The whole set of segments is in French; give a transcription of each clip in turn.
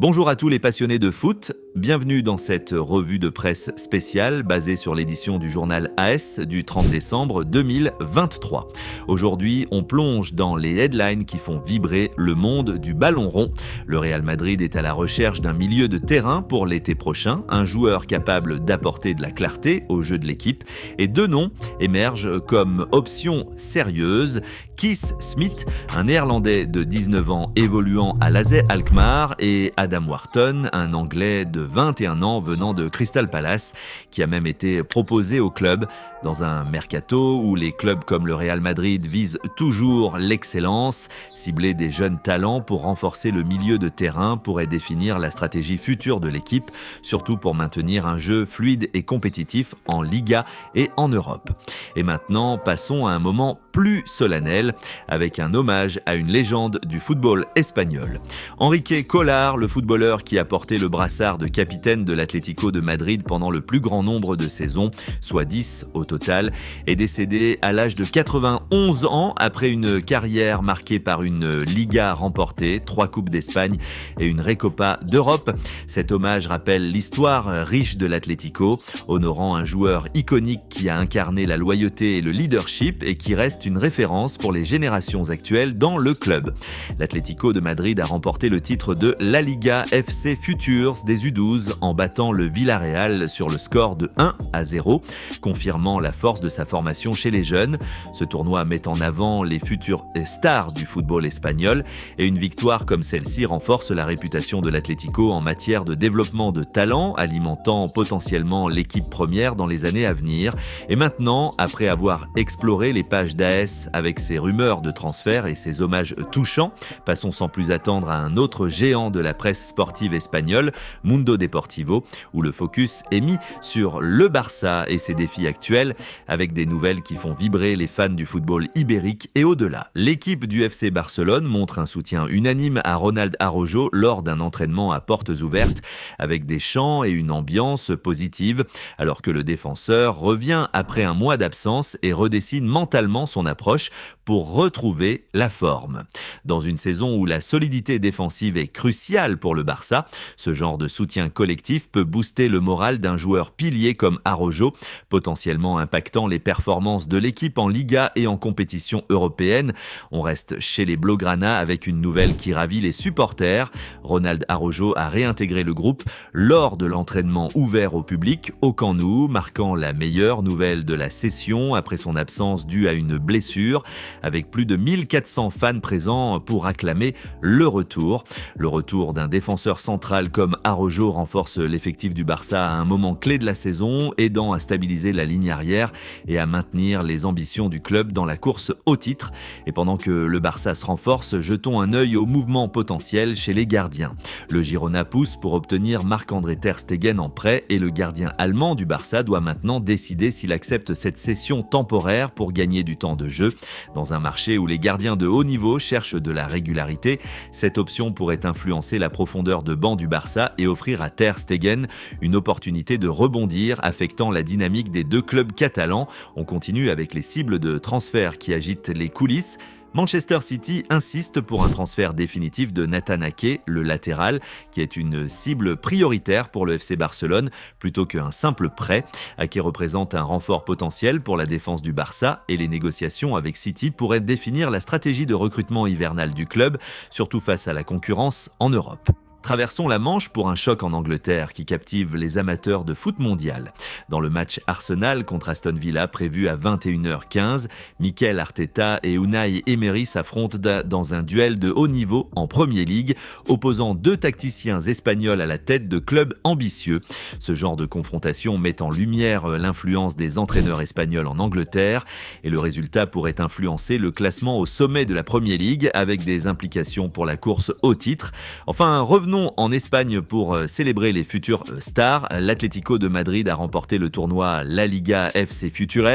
Bonjour à tous les passionnés de foot, bienvenue dans cette revue de presse spéciale basée sur l'édition du journal AS du 30 décembre 2023. Aujourd'hui, on plonge dans les headlines qui font vibrer le monde du ballon rond. Le Real Madrid est à la recherche d'un milieu de terrain pour l'été prochain, un joueur capable d'apporter de la clarté au jeu de l'équipe, et deux noms émergent comme option sérieuse. Keith Smith, un néerlandais de 19 ans évoluant à l'AZ Alkmaar, et Adam Wharton, un anglais de 21 ans venant de Crystal Palace, qui a même été proposé au club dans un mercato où les clubs comme le Real Madrid visent toujours l'excellence. Cibler des jeunes talents pour renforcer le milieu de terrain pourrait définir la stratégie future de l'équipe, surtout pour maintenir un jeu fluide et compétitif en Liga et en Europe. Et maintenant, passons à un moment plus solennel, avec un hommage à une légende du football espagnol. Enrique Collar, le footballeur qui a porté le brassard de capitaine de l'Atlético de Madrid pendant le plus grand nombre de saisons, soit 10 au total, est décédé à l'âge de 91 ans après une carrière marquée par une Liga remportée, 3 Coupes d'Espagne et une Recopa d'Europe. Cet hommage rappelle l'histoire riche de l'Atlético, honorant un joueur iconique qui a incarné la loyauté et le leadership et qui reste une référence pour les générations actuelles dans le club. L'Atlético de Madrid a remporté le titre de La Liga FC Futures des U12 en battant le Villarreal sur le score de 1-0, confirmant la force de sa formation chez les jeunes. Ce tournoi met en avant les futures stars du football espagnol et une victoire comme celle-ci renforce la réputation de l'Atlético en matière de développement de talent, alimentant potentiellement l'équipe première dans les années à venir. Et maintenant, après avoir exploré les pages d'AS avec ses rumeurs de transfert et ses hommages touchants, passons sans plus attendre à un autre géant de la presse sportive espagnole, Mundo Deportivo, où le focus est mis sur le Barça et ses défis actuels, avec des nouvelles qui font vibrer les fans du football ibérique et au-delà. L'équipe du FC Barcelone montre un soutien unanime à Ronald Araujo lors d'un entraînement à portes ouvertes, avec des chants et une ambiance positive, alors que le défenseur revient après un mois d'absence et redessine mentalement son approche pour retrouver la forme. Dans une saison où la solidité défensive est cruciale pour le Barça, ce genre de soutien collectif peut booster le moral d'un joueur pilier comme Araujo, potentiellement impactant les performances de l'équipe en Liga et en compétition européenne. On reste chez les Blaugrana avec une nouvelle qui ravit les supporters. Ronald Araujo a réintégré le groupe lors de l'entraînement ouvert au public au Camp Nou, marquant la meilleure nouvelle de la session après son absence due à une blessure, avec plus de 1400 fans présents pour acclamer le retour. Le retour d'un défenseur central comme Araujo renforce l'effectif du Barça à un moment clé de la saison, aidant à stabiliser la ligne arrière et à maintenir les ambitions du club dans la course au titre. Et pendant que le Barça se renforce, jetons un œil au mouvement potentiel chez les gardiens. Le Girona pousse pour obtenir Marc-André Ter Stegen en prêt et le gardien allemand du Barça doit maintenant décider s'il accepte cette cession temporaire pour gagner du temps de jeu. Dans un marché où les gardiens de haut niveau cherchent de la régularité, cette option pourrait influencer la profondeur de banc du Barça et offrir à Ter Stegen une opportunité de rebondir, affectant la dynamique des deux clubs catalans. On continue avec les cibles de transfert qui agitent les coulisses. Manchester City insiste pour un transfert définitif de Nathan Ake, le latéral, qui est une cible prioritaire pour le FC Barcelone, plutôt qu'un simple prêt. Ake représente un renfort potentiel pour la défense du Barça et les négociations avec City pourraient définir la stratégie de recrutement hivernal du club, surtout face à la concurrence en Europe. Traversons la Manche pour un choc en Angleterre qui captive les amateurs de foot mondial. Dans le match Arsenal contre Aston Villa prévu à 21h15, Mikel Arteta et Unai Emery s'affrontent dans un duel de haut niveau en Premier League, opposant deux tacticiens espagnols à la tête de clubs ambitieux. Ce genre de confrontation met en lumière l'influence des entraîneurs espagnols en Angleterre et le résultat pourrait influencer le classement au sommet de la Premier League avec des implications pour la course au titre. Enfin, revenons en Espagne pour célébrer les futures stars. L'Atlético de Madrid a remporté le tournoi La Liga FC Futures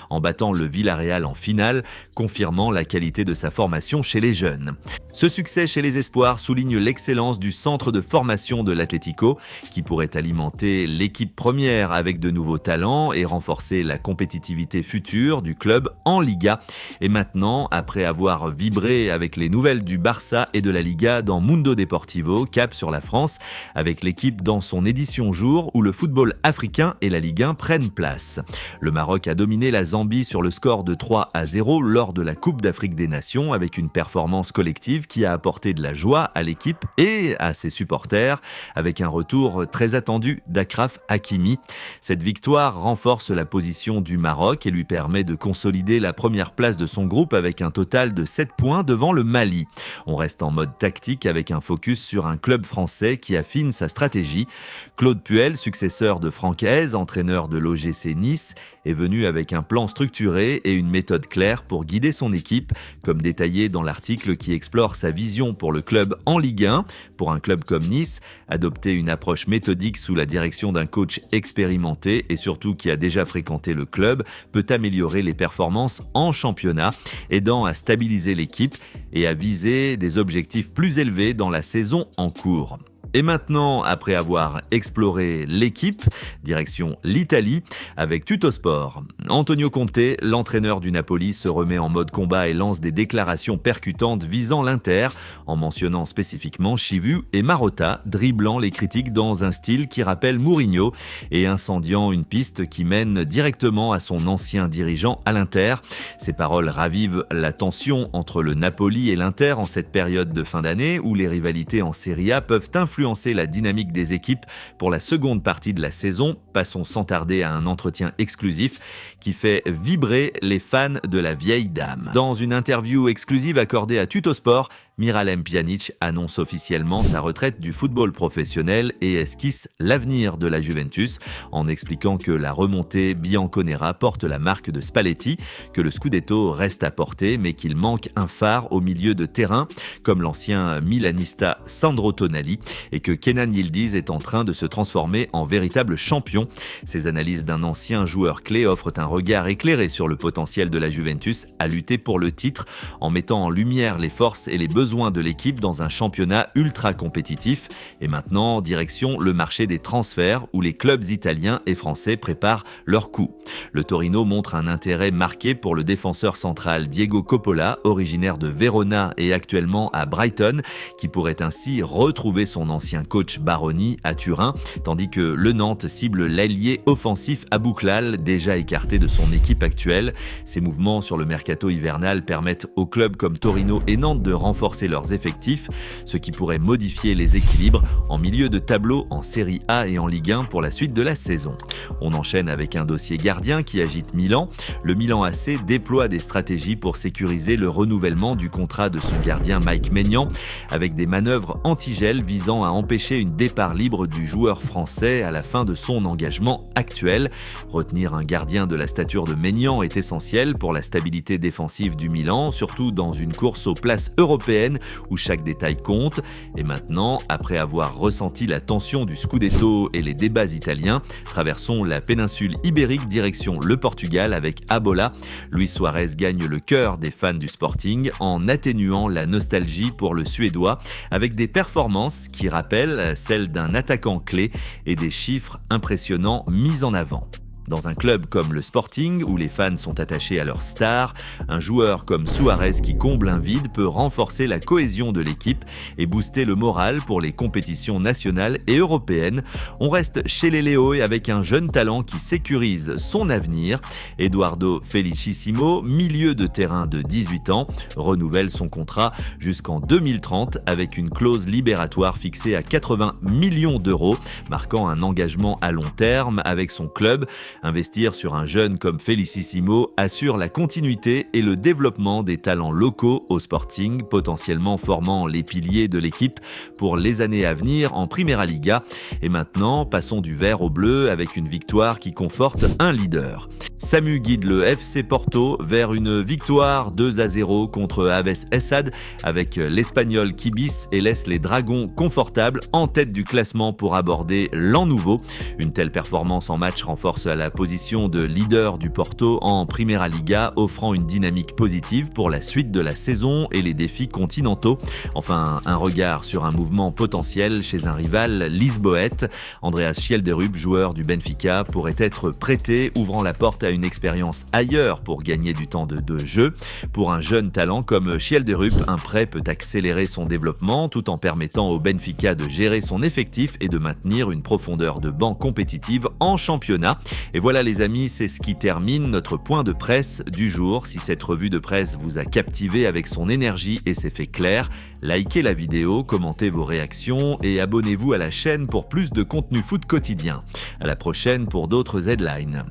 en battant le Villarreal en finale, confirmant la qualité de sa formation chez les jeunes. Ce succès chez les espoirs souligne l'excellence du centre de formation de l'Atlético, qui pourrait alimenter l'équipe première avec de nouveaux talents et renforcer la compétitivité future du club en Liga. Et maintenant, après avoir vibré avec les nouvelles du Barça et de la Liga dans Mundo Deportivo, cap cap sur la France, avec l'équipe dans son édition jour où le football africain et la Ligue 1 prennent place. Le Maroc a dominé la Zambie sur le score de 3-0 lors de la Coupe d'Afrique des Nations, avec une performance collective qui a apporté de la joie à l'équipe et à ses supporters, avec un retour très attendu d'Achraf Hakimi. Cette victoire renforce la position du Maroc et lui permet de consolider la première place de son groupe avec un total de 7 points devant le Mali. On reste en mode tactique avec un focus sur un club français qui affine sa stratégie. Claude Puel, successeur de Franck Hez, entraîneur de l'OGC Nice, est venu avec un plan structuré et une méthode claire pour guider son équipe, comme détaillé dans l'article qui explore sa vision pour le club en Ligue 1. Pour un club comme Nice, adopter une approche méthodique sous la direction d'un coach expérimenté et surtout qui a déjà fréquenté le club peut améliorer les performances en championnat, aidant à stabiliser l'équipe et à viser des objectifs plus élevés dans la saison en cours. Et maintenant, après avoir exploré l'équipe, direction l'Italie avec Tuttosport. Antonio Conte, l'entraîneur du Napoli, se remet en mode combat et lance des déclarations percutantes visant l'Inter, en mentionnant spécifiquement Chivu et Marotta, dribblant les critiques dans un style qui rappelle Mourinho et incendiant une piste qui mène directement à son ancien dirigeant à l'Inter. Ces paroles ravivent la tension entre le Napoli et l'Inter en cette période de fin d'année où les rivalités en Serie A peuvent influencer la dynamique des équipes pour la seconde partie de la saison. Passons sans tarder à un entretien exclusif qui fait vibrer les fans de la vieille dame. Dans une interview exclusive accordée à Tuttosport, Miralem Pjanic annonce officiellement sa retraite du football professionnel et esquisse l'avenir de la Juventus en expliquant que la remontée bianconera porte la marque de Spalletti, que le Scudetto reste à porter mais qu'il manque un phare au milieu de terrain comme l'ancien milanista Sandro Tonali et que Kenan Yildiz est en train de se transformer en véritable champion. Ces analyses d'un ancien joueur clé offrent un regard éclairé sur le potentiel de la Juventus à lutter pour le titre en mettant en lumière les forces et les besoins de l'équipe dans un championnat ultra compétitif. Et maintenant, direction le marché des transferts où les clubs italiens et français préparent leur coup. Le Torino montre un intérêt marqué pour le défenseur central Diego Coppola, originaire de Verona et actuellement à Brighton, qui pourrait ainsi retrouver son ancien coach Baroni à Turin, tandis que le Nantes cible l'ailier offensif Abouklal, déjà écarté de son équipe actuelle. Ces mouvements sur le mercato hivernal permettent aux clubs comme Torino et Nantes de renforcer leurs effectifs, ce qui pourrait modifier les équilibres en milieu de tableau en Série A et en Ligue 1 pour la suite de la saison. On enchaîne avec un dossier gardien qui agite Milan. Le Milan AC déploie des stratégies pour sécuriser le renouvellement du contrat de son gardien Mike Maignan, avec des manœuvres anti-gel visant à empêcher une départ libre du joueur français à la fin de son engagement actuel. Retenir un gardien de la stature de Maignan est essentiel pour la stabilité défensive du Milan, surtout dans une course aux places européennes où chaque détail compte. Et maintenant, après avoir ressenti la tension du Scudetto et les débats italiens, traversons la péninsule ibérique direction le Portugal avec Abola. Luis Suarez gagne le cœur des fans du Sporting en atténuant la nostalgie pour le Suédois avec des performances qui rappellent celles d'un attaquant clé et des chiffres impressionnants mis en avant. Dans un club comme le Sporting, où les fans sont attachés à leur star, un joueur comme Suarez qui comble un vide peut renforcer la cohésion de l'équipe et booster le moral pour les compétitions nationales et européennes. On reste chez les Leois avec un jeune talent qui sécurise son avenir. Eduardo Felicissimo, milieu de terrain de 18 ans, renouvelle son contrat jusqu'en 2030 avec une clause libératoire fixée à 80 millions d'euros, marquant un engagement à long terme avec son club. Investir sur un jeune comme Felicissimo assure la continuité et le développement des talents locaux au Sporting, potentiellement formant les piliers de l'équipe pour les années à venir en Primera Liga. Et maintenant, passons du vert au bleu avec une victoire qui conforte un leader. Samu guide le FC Porto vers une victoire 2-0 contre Aves Essad avec l'Espagnol qui bis et laisse les Dragons confortables en tête du classement pour aborder l'an nouveau. Une telle performance en match renforce la position de leader du Porto en Primera Liga, offrant une dynamique positive pour la suite de la saison et les défis continentaux. Enfin, un regard sur un mouvement potentiel chez un rival lisboète. Andreas Schjelderup, joueur du Benfica, pourrait être prêté, ouvrant la porte à une expérience ailleurs pour gagner du temps de jeu. Pour un jeune talent comme Schjelderup, un prêt peut accélérer son développement tout en permettant au Benfica de gérer son effectif et de maintenir une profondeur de banc compétitive en championnat. Et voilà les amis, c'est ce qui termine notre point de presse du jour. Si cette revue de presse vous a captivé avec son énergie et ses faits clairs, likez la vidéo, commentez vos réactions et abonnez-vous à la chaîne pour plus de contenu foot quotidien. À la prochaine pour d'autres headlines.